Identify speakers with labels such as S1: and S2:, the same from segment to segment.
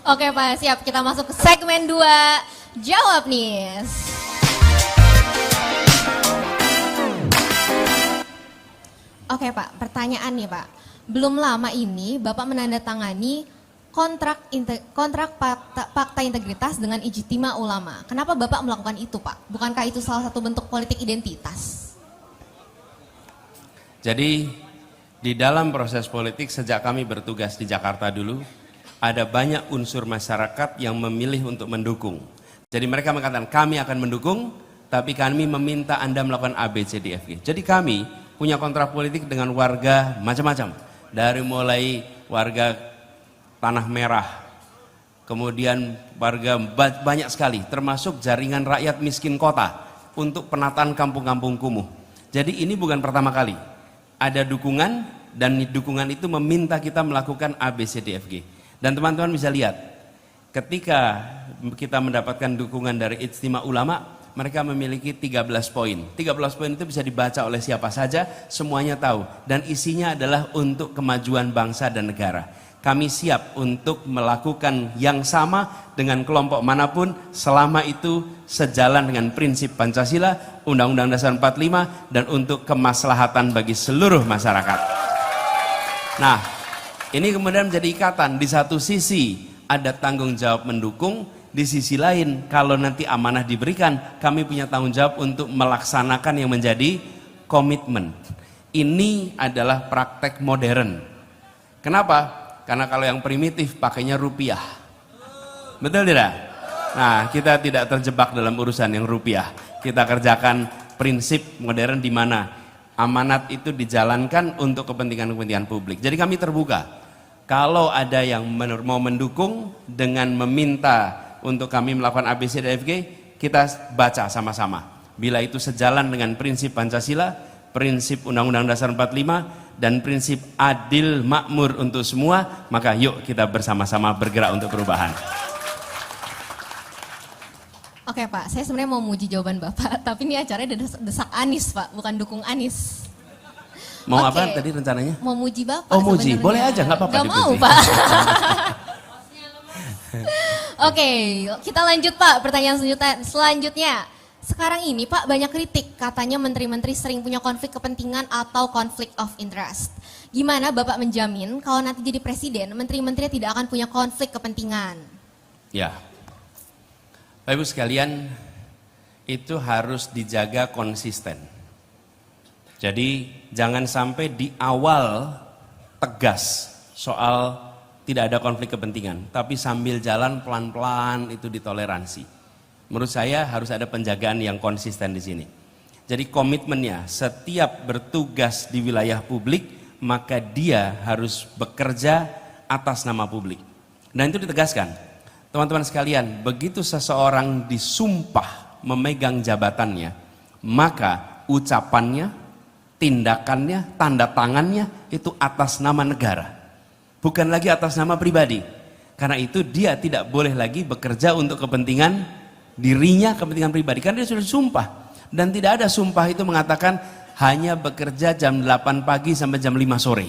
S1: Oke Pak, siap. Kita masuk ke segmen 2. Jawab nih. Oke Pak, pertanyaan nih Pak. Belum lama ini Bapak menandatangani kontrak fakta integritas dengan Ijtima Ulama. Kenapa Bapak melakukan itu Pak? Bukankah itu salah satu bentuk politik identitas?
S2: Jadi di dalam proses politik sejak kami bertugas di Jakarta dulu, ada banyak unsur masyarakat yang memilih untuk mendukung. Jadi mereka mengatakan kami akan mendukung, tapi kami meminta Anda melakukan A, B, C, D, F, G. Jadi kami punya kontrak politik dengan warga macam-macam. Dari mulai warga Tanah Merah, kemudian warga banyak sekali, termasuk jaringan rakyat miskin kota untuk penataan kampung-kampung kumuh. Jadi ini bukan pertama kali. Ada dukungan dan dukungan itu meminta kita melakukan A, B, C, D, F, G. Dan teman-teman bisa lihat, ketika kita mendapatkan dukungan dari Ijtima Ulama, mereka memiliki 13 poin. 13 poin itu bisa dibaca oleh siapa saja, semuanya tahu. Dan isinya adalah untuk kemajuan bangsa dan negara. Kami siap untuk melakukan yang sama dengan kelompok manapun selama itu sejalan dengan prinsip Pancasila, Undang-Undang Dasar 45, dan untuk kemaslahatan bagi seluruh masyarakat. Nah, ini kemudian menjadi ikatan. Di satu sisi ada tanggung jawab mendukung, di sisi lain kalau nanti amanah diberikan, kami punya tanggung jawab untuk melaksanakan yang menjadi komitmen. Ini adalah praktek modern. Kenapa? Karena kalau yang primitif pakainya rupiah. Betul tidak? Nah, kita tidak terjebak dalam urusan yang rupiah. Kita kerjakan prinsip modern di mana amanat itu dijalankan untuk kepentingan-kepentingan publik. Jadi kami terbuka. Kalau ada yang mau mendukung dengan meminta untuk kami melakukan ABC dan FG, kita baca sama-sama. Bila itu sejalan dengan prinsip Pancasila, prinsip Undang-Undang Dasar 45, dan prinsip adil makmur untuk semua, maka yuk kita bersama-sama bergerak untuk perubahan.
S1: Oke Pak, saya sebenarnya mau muji jawaban Bapak, tapi ini acaranya desak Anies Pak, bukan dukung Anies.
S2: Mau apa tadi rencananya?
S1: Mau muji Bapak.
S2: Oh muji, boleh aja, nggak apa-apa.
S1: Gak mau Pak. Oke, kita lanjut Pak, pertanyaan selanjutnya. Sekarang ini Pak banyak kritik, katanya menteri-menteri sering punya konflik kepentingan atau conflict of interest. Gimana Bapak menjamin kalau nanti jadi presiden, menteri-menteri tidak akan punya konflik kepentingan?
S2: Ya, Bapak Ibu sekalian, itu harus dijaga konsisten. Jadi jangan sampai di awal tegas soal tidak ada konflik kepentingan, tapi sambil jalan pelan-pelan itu ditoleransi. Menurut saya harus ada penjagaan yang konsisten di sini. Jadi komitmennya setiap bertugas di wilayah publik, maka dia harus bekerja atas nama publik. Dan itu ditegaskan. Teman-teman sekalian, begitu seseorang disumpah memegang jabatannya, maka ucapannya, tindakannya, tanda tangannya itu atas nama negara. Bukan lagi atas nama pribadi. Karena itu dia tidak boleh lagi bekerja untuk kepentingan dirinya, kepentingan pribadi. Karena dia sudah sumpah. Dan tidak ada sumpah itu mengatakan hanya bekerja jam 8 pagi sampai jam 5 sore.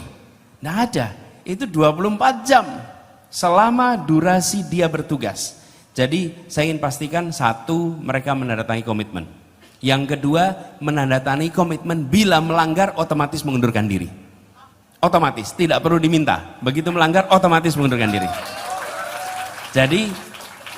S2: Tidak ada. Itu 24 jam selama durasi dia bertugas. Jadi saya ingin pastikan, satu, mereka menandatangani komitmen. Yang kedua, menandatangani komitmen bila melanggar otomatis mengundurkan diri. Otomatis, tidak perlu diminta. Begitu melanggar, otomatis mengundurkan diri. Jadi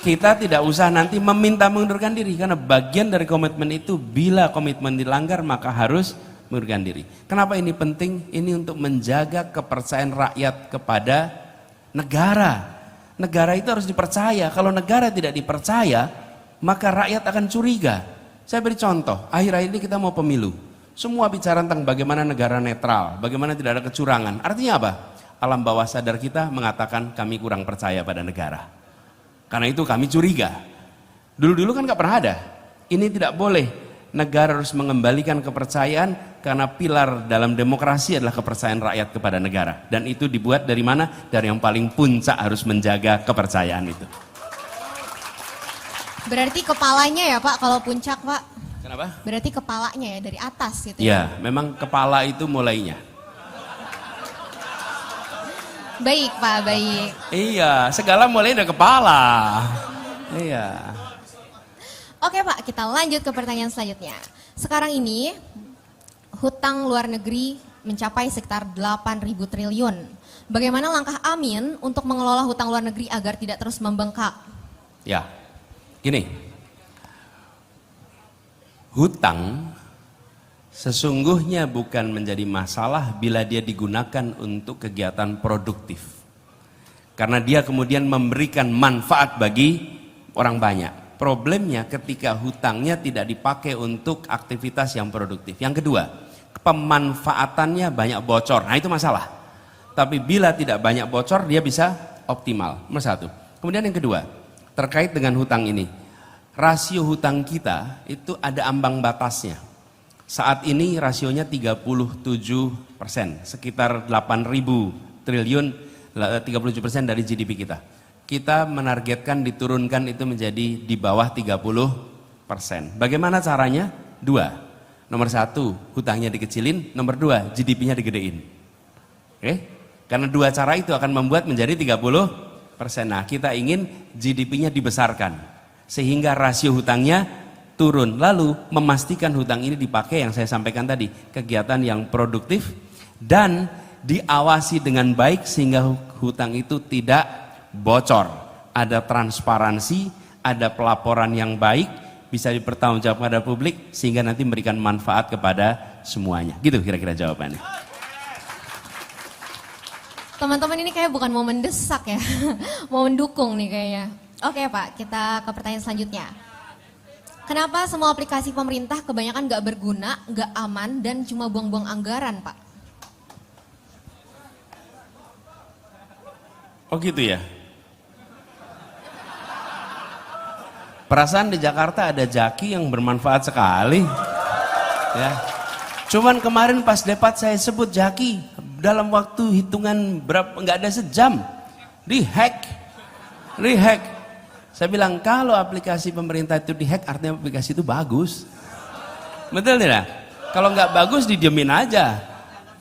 S2: kita tidak usah nanti meminta mengundurkan diri, karena bagian dari komitmen itu bila komitmen dilanggar maka harus mengundurkan diri. Kenapa ini penting? Ini untuk menjaga kepercayaan rakyat kepada negara. Negara itu harus dipercaya. Kalau negara tidak dipercaya, maka rakyat akan curiga. Saya beri contoh, akhir-akhir ini kita mau pemilu. Semua bicara tentang bagaimana negara netral, bagaimana tidak ada kecurangan. Artinya apa? Alam bawah sadar kita mengatakan kami kurang percaya pada negara. Karena itu kami curiga. Dulu-dulu kan gak pernah ada. Ini tidak boleh. Negara harus mengembalikan kepercayaan, karena pilar dalam demokrasi adalah kepercayaan rakyat kepada negara. Dan itu dibuat dari mana? Dari yang paling puncak harus menjaga kepercayaan itu.
S1: Berarti kepalanya ya Pak kalau puncak Pak?
S2: Kenapa?
S1: Berarti kepalanya ya, dari atas gitu
S2: ya? Ya, memang kepala itu mulainya.
S1: Baik Pak, baik.
S2: Iya, segala mulai dari kepala. Iya.
S1: Oke Pak, kita lanjut ke pertanyaan selanjutnya. Sekarang ini hutang luar negeri mencapai sekitar 8.000 triliun. Bagaimana langkah Amin untuk mengelola hutang luar negeri agar tidak terus membengkak?
S2: Ya, gini. Hutang sesungguhnya bukan menjadi masalah bila dia digunakan untuk kegiatan produktif. Karena dia kemudian memberikan manfaat bagi orang banyak. Problemnya ketika hutangnya tidak dipakai untuk aktivitas yang produktif. Yang kedua, pemanfaatannya banyak bocor. Nah itu masalah. Tapi bila tidak banyak bocor, dia bisa optimal. Nomor satu. Kemudian yang kedua, terkait dengan hutang ini. Rasio hutang kita itu ada ambang batasnya. Saat ini rasionya 37%, sekitar 8.000 triliun, 37% dari GDP kita. Kita menargetkan diturunkan itu menjadi di bawah 30%. Bagaimana caranya? Dua. Nomor satu, hutangnya dikecilin. Nomor dua, GDP-nya digedein. Oke? Karena dua cara itu akan membuat menjadi 30%. Nah, kita ingin GDP-nya dibesarkan. Sehingga rasio hutangnya turun. Lalu memastikan hutang ini dipakai yang saya sampaikan tadi. Kegiatan yang produktif dan diawasi dengan baik sehingga hutang itu tidak bocor, ada transparansi, ada pelaporan yang baik, bisa dipertanggungjawabkan kepada publik sehingga nanti memberikan manfaat kepada semuanya. Gitu kira-kira jawabannya.
S1: Teman-teman ini kayak bukan mau mendesak ya, mau mendukung nih kayaknya. Oke Pak, kita ke pertanyaan selanjutnya. Kenapa semua aplikasi pemerintah kebanyakan nggak berguna, nggak aman, dan cuma buang-buang anggaran Pak?
S2: Oh gitu ya. Perasaan di Jakarta ada jaki yang bermanfaat sekali. Ya. Cuman kemarin pas debat saya sebut jaki dalam waktu hitungan berapa nggak ada sejam dihack. Saya bilang kalau aplikasi pemerintah itu dihack artinya aplikasi itu bagus. Betul tidak? Kalau nggak bagus didiemin aja.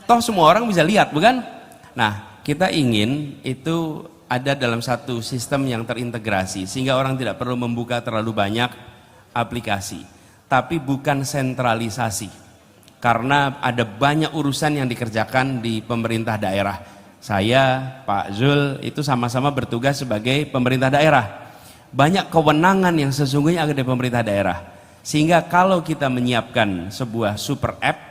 S2: Toh semua orang bisa lihat, bukan? Nah, kita ingin itu ada dalam satu sistem yang terintegrasi sehingga orang tidak perlu membuka terlalu banyak aplikasi, tapi bukan sentralisasi karena ada banyak urusan yang dikerjakan di pemerintah daerah. Saya, Pak Zul itu sama-sama bertugas sebagai pemerintah daerah, banyak kewenangan yang sesungguhnya ada di pemerintah daerah, sehingga kalau kita menyiapkan sebuah super app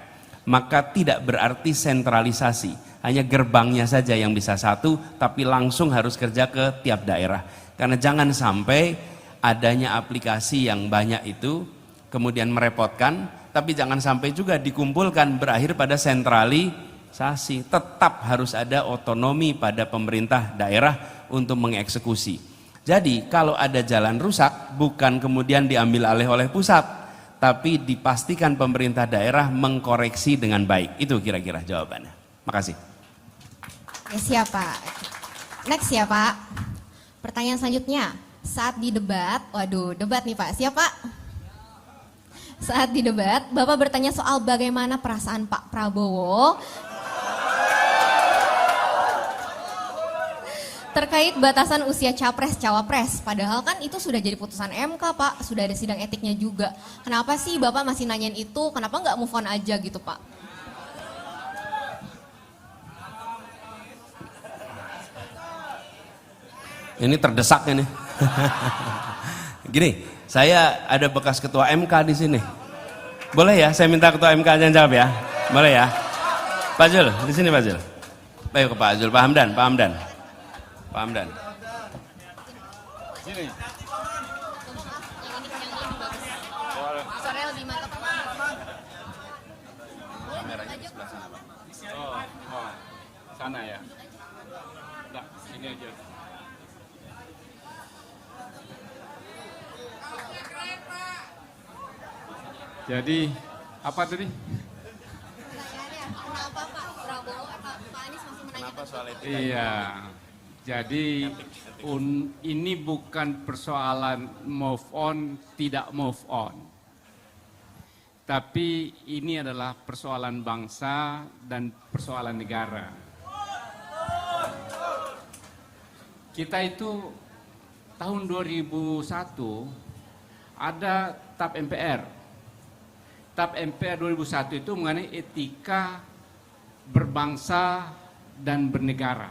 S2: maka tidak berarti sentralisasi. Hanya gerbangnya saja yang bisa satu, tapi langsung harus kerja ke tiap daerah. Karena jangan sampai adanya aplikasi yang banyak itu, kemudian merepotkan, tapi jangan sampai juga dikumpulkan berakhir pada sentralisasi. Tetap harus ada otonomi pada pemerintah daerah untuk mengeksekusi. Jadi kalau ada jalan rusak, bukan kemudian diambil alih oleh pusat, tapi dipastikan pemerintah daerah mengkoreksi dengan baik. Itu kira-kira jawabannya. Makasih.
S1: Ya, siap Pak. Next ya Pak. Pertanyaan selanjutnya. Saat di debat, waduh debat nih Pak, siap Pak? Saat di debat, Bapak bertanya soal bagaimana perasaan Pak Prabowo terkait batasan usia capres-cawapres. Padahal kan itu sudah jadi putusan MK Pak, sudah ada sidang etiknya juga. Kenapa sih Bapak masih nanyain itu, kenapa nggak move on aja gitu Pak?
S2: Ini terdesak ini. Gini, saya ada bekas ketua MK di sini. Boleh ya, saya minta ketua MK aja jawab ya. Boleh ya. Pak Zul, di sini Pak Zul. Ayo ke Pak Zul, Pak Hamdan. Sini. Kameranya di sebelah sana, Pak. Oh, sana ya. Nah, ini aja.
S3: Jadi apa tadi?
S1: Kenapa Pak Prabowo atau Pak Anies masih menanyakan?
S2: Kenapa soal itu?
S3: Iya. Jadi ini bukan persoalan move on, tidak move on. Tapi ini adalah persoalan bangsa dan persoalan negara. kita itu tahun 2001 ada TAP MPR. TAP MPR 2001 itu mengenai etika berbangsa dan bernegara.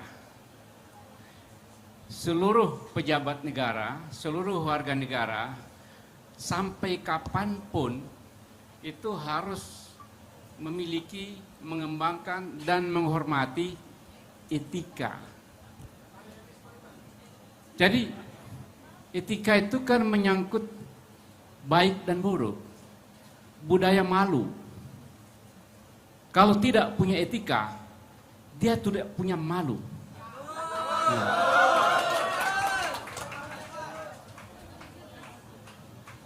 S3: Seluruh pejabat negara, seluruh warga negara, sampai kapanpun itu harus memiliki, mengembangkan, dan menghormati etika. Jadi, etika itu kan menyangkut baik dan buruk, budaya malu. Kalau tidak punya etika, dia tidak punya malu.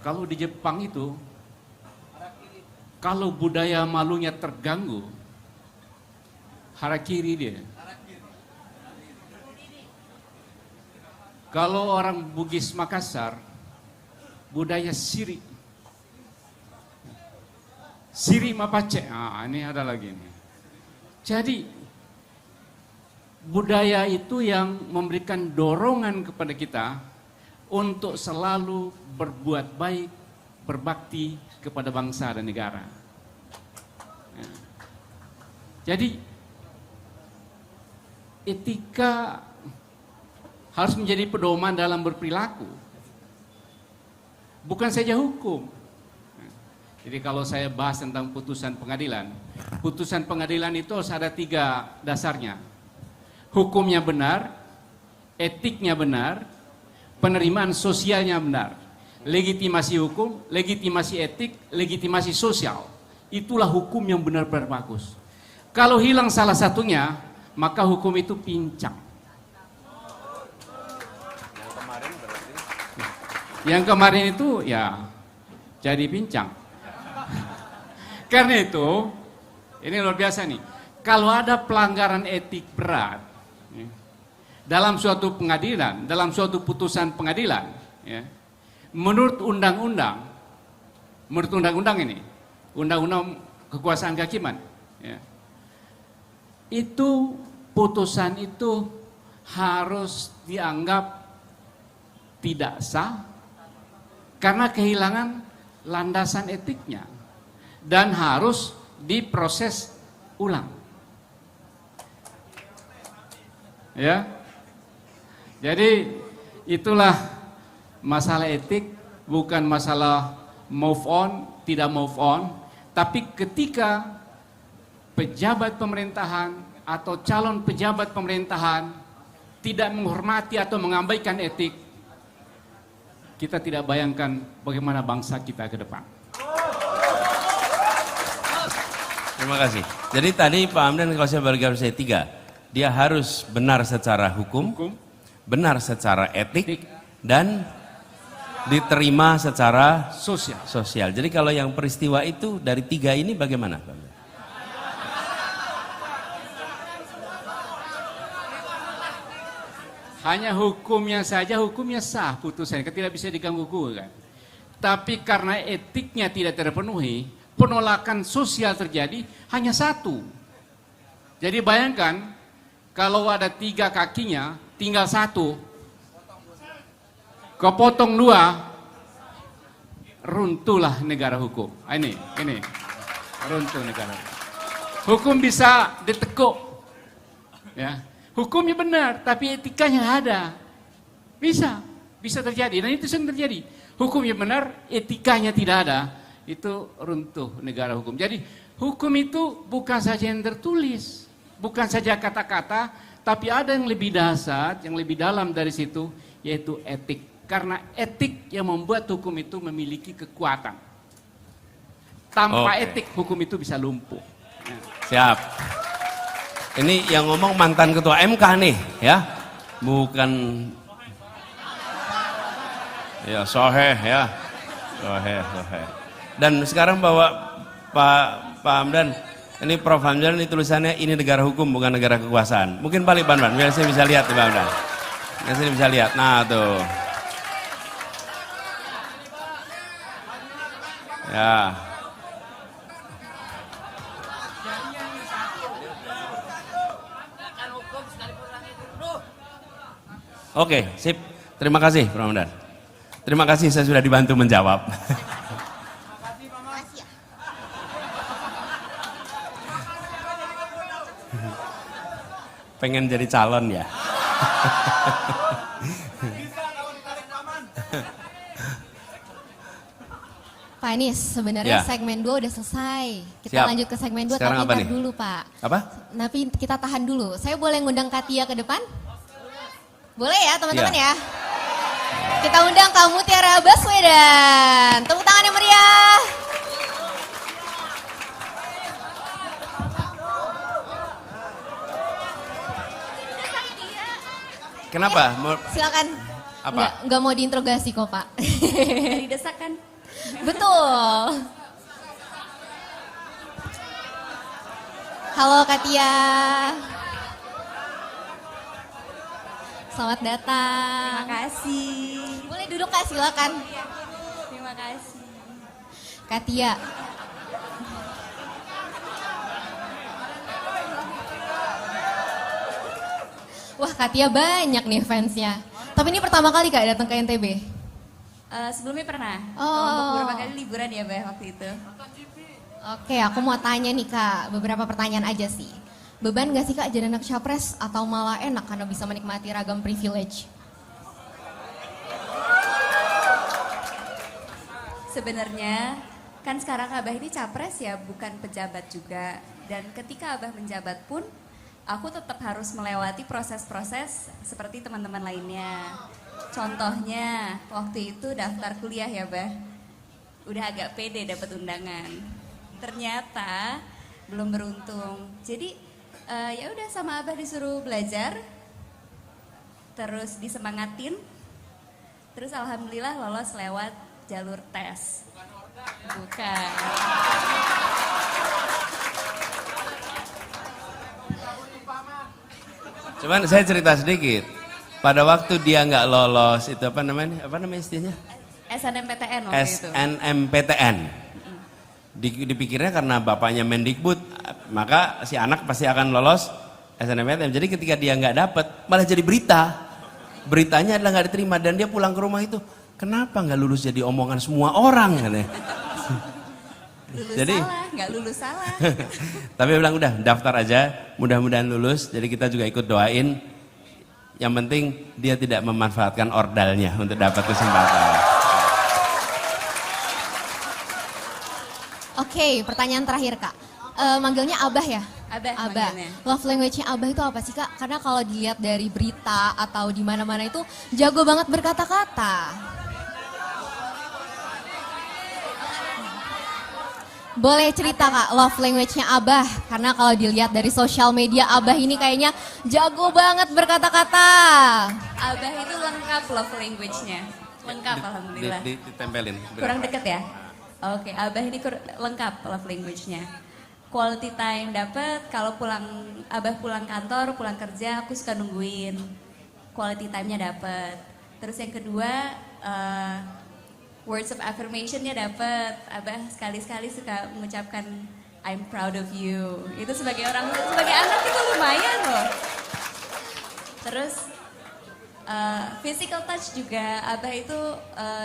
S3: Kalau di Jepang itu, kalau budaya malunya terganggu, harakiri dia. Kalau orang Bugis Makassar, budaya siri. Siri Mapache, ini ada lagi nih. Jadi, budaya itu yang memberikan dorongan kepada kita untuk selalu berbuat baik, berbakti kepada bangsa dan negara. Jadi, etika harus menjadi pedoman dalam berperilaku, bukan saja hukum. Jadi kalau saya bahas tentang putusan pengadilan itu harus ada 3 dasarnya. Hukumnya benar, etiknya benar, penerimaan sosialnya benar. Legitimasi hukum, legitimasi etik, legitimasi sosial. Itulah hukum yang benar-benar bagus. Kalau hilang salah satunya, maka hukum itu pincang. Yang kemarin itu ya jadi pincang. Karena itu, ini luar biasa nih. Kalau ada pelanggaran etik berat dalam suatu pengadilan, dalam suatu putusan pengadilan, ya, menurut undang-undang ini, undang-undang kekuasaan kehakiman, ya, itu putusan itu harus dianggap tidak sah karena kehilangan landasan etiknya dan harus diproses ulang. Ya. Jadi itulah masalah etik, bukan masalah move on, tidak move on, tapi ketika pejabat pemerintahan atau calon pejabat pemerintahan tidak menghormati atau mengabaikan etik, kita tidak bayangkan bagaimana bangsa kita ke depan.
S2: Terima kasih. Jadi tadi Pak Hamdan kalau saya bagi garis 3, dia harus benar secara hukum, benar secara etik, dan diterima secara sosial. Jadi kalau yang peristiwa itu dari 3 ini bagaimana, Pak Hamdan?
S3: Hanya hukumnya saja, hukumnya sah putusannya, tidak bisa diganggu-gugat. Tapi karena etiknya tidak terpenuhi, penolakan sosial terjadi hanya 1. Jadi bayangkan, kalau ada 3 kakinya, tinggal 1. Kepotong 2, runtuhlah negara hukum. Ini, runtuh negara hukum. Hukum bisa ditekuk, ya. Hukumnya benar, tapi etikanya ada. Bisa terjadi, dan itu sering terjadi. Hukumnya benar, etikanya tidak ada, itu runtuh negara hukum. Jadi hukum itu bukan saja yang tertulis, bukan saja kata-kata, tapi ada yang lebih dasar, yang lebih dalam dari situ, yaitu etik. Karena etik yang membuat hukum itu memiliki kekuatan. Tanpa etik, hukum itu bisa lumpuh.
S2: Siap. Ini yang ngomong mantan ketua MK nih, ya, bukan ya soheh ya, soheh. Dan sekarang bawa Pak Hamdan, ini Prof Hamdan ini tulisannya ini negara hukum bukan negara kekuasaan. Mungkin balik Ban, biar saya bisa lihat Pak Hamdan. Biar saya bisa lihat. Nah tuh, ya. Oke, sip. Terima kasih, Pak Ramadan. Terima kasih saya sudah dibantu menjawab. Pengen jadi calon ya?
S1: Pak Anies, sebenarnya
S2: Ya.
S1: segmen 2 udah selesai. Kita
S2: Siap.
S1: lanjut ke segmen 2,
S2: Sekarang
S1: tapi
S2: apa
S1: ntar
S2: nih?
S1: dulu Pak.
S2: Apa?
S1: Tapi kita tahan dulu. Saya boleh ngundang Katia ke depan? Boleh ya teman-teman
S2: Iya.
S1: ya? Kita undang kamu Tiara Baswedan. Tepuk tangan yang meriah.
S2: Kenapa?
S1: Silakan.
S2: Apa?
S1: Nggak mau diinterogasi kok Pak.
S4: Dari desakan.
S1: Betul. Halo Katia. Selamat datang.
S4: Terima kasih.
S1: Boleh duduk Kak, silakan.
S4: Terima kasih.
S1: Katia. Wah Katia banyak nih fansnya. Tapi ini pertama kali Kak datang ke NTB?
S4: Sebelumnya pernah.
S1: Oh.
S4: Untuk beberapa kali liburan ya Bah waktu itu.
S1: Oke, aku mau tanya nih Kak, beberapa pertanyaan aja sih. Beban gak sih Kak jadi anak capres atau malah enak karena bisa menikmati ragam privilege?
S4: Sebenarnya kan sekarang Abah ini capres ya, bukan pejabat juga. Dan ketika Abah menjabat pun, aku tetap harus melewati proses-proses seperti teman-teman lainnya. Contohnya, waktu itu daftar kuliah ya Bah, udah agak pede dapat undangan. Ternyata belum beruntung. Jadi ya udah sama Abah disuruh belajar, terus disemangatin, terus alhamdulillah lolos lewat jalur tes. Bukan.
S2: Cuman saya cerita sedikit. Pada waktu dia nggak lolos, itu apa namanya? Apa namanya istilahnya?
S4: SNMPTN waktu itu.
S2: SNMPTN. Dipikirnya karena bapaknya Mendikbud, maka si anak pasti akan lolos SNMPTN. Jadi ketika dia nggak dapet, malah jadi berita. Beritanya adalah nggak diterima dan dia pulang ke rumah itu, kenapa nggak lulus jadi omongan semua orang? Katanya.
S4: Lulus
S2: Jadi-
S4: salah, nggak lulus salah.
S2: Tapi dia bilang udah daftar aja, mudah-mudahan lulus. Jadi kita juga ikut doain. Yang penting dia tidak memanfaatkan ordalnya untuk dapat kesempatan.
S1: Oke, pertanyaan terakhir Kak. Manggilnya Abah ya?
S4: Abah
S1: Abah.
S4: manggilnya.
S1: Love language-nya Abah itu apa sih Kak? Karena kalau dilihat dari berita atau di mana-mana itu jago banget berkata-kata. Boleh cerita Kak, love language-nya Abah? Karena kalau dilihat dari sosial media Abah ini kayaknya jago banget berkata-kata.
S4: Abah itu lengkap love language-nya. Lengkap alhamdulillah.
S2: Ditempelin.
S4: Kurang deket ya? Oke, Abah ini lengkap love language-nya. Quality time dapat, kalau Abah pulang kantor, pulang kerja, aku suka nungguin. Quality time-nya dapat. Terus yang kedua, words of affirmation-nya dapat. Abah sekali-sekali suka mengucapkan I'm proud of you. Itu sebagai anak itu lumayan loh. Terus physical touch juga, Abah itu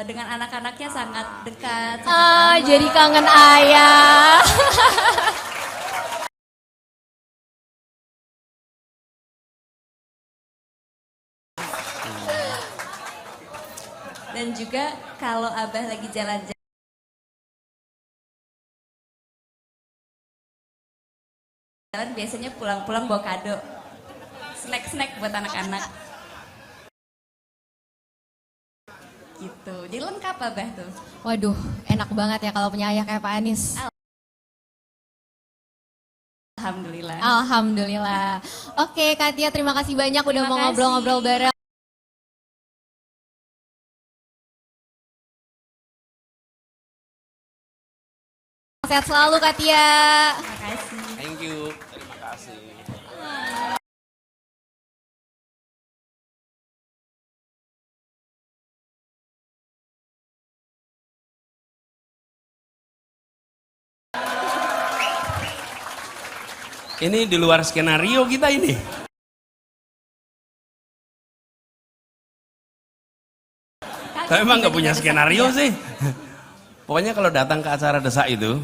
S4: dengan anak-anaknya sangat dekat. sangat
S1: Ah,
S4: ramah.
S1: jadi kangen ayah.
S4: Dan juga kalau Abah lagi jalan-jalan biasanya pulang-pulang bawa kado. Snack-snack buat anak-anak. Gitu. Jadi lengkap Abah tuh.
S1: Waduh, enak banget ya kalau punya ayah kayak Pak Anies.
S4: Alhamdulillah.
S1: Alhamdulillah. Oke, Katia terima kasih banyak udah
S4: Terima
S1: mau ngobrol-ngobrol
S4: kasih.
S1: bareng. Sehat selalu Katia.
S4: Terima kasih.
S2: Thank you. Terima kasih. Ini di luar skenario kita ini. Tapi emang nggak punya
S4: Desak
S2: skenario
S4: ya.
S2: sih. Pokoknya kalau datang ke acara desak itu,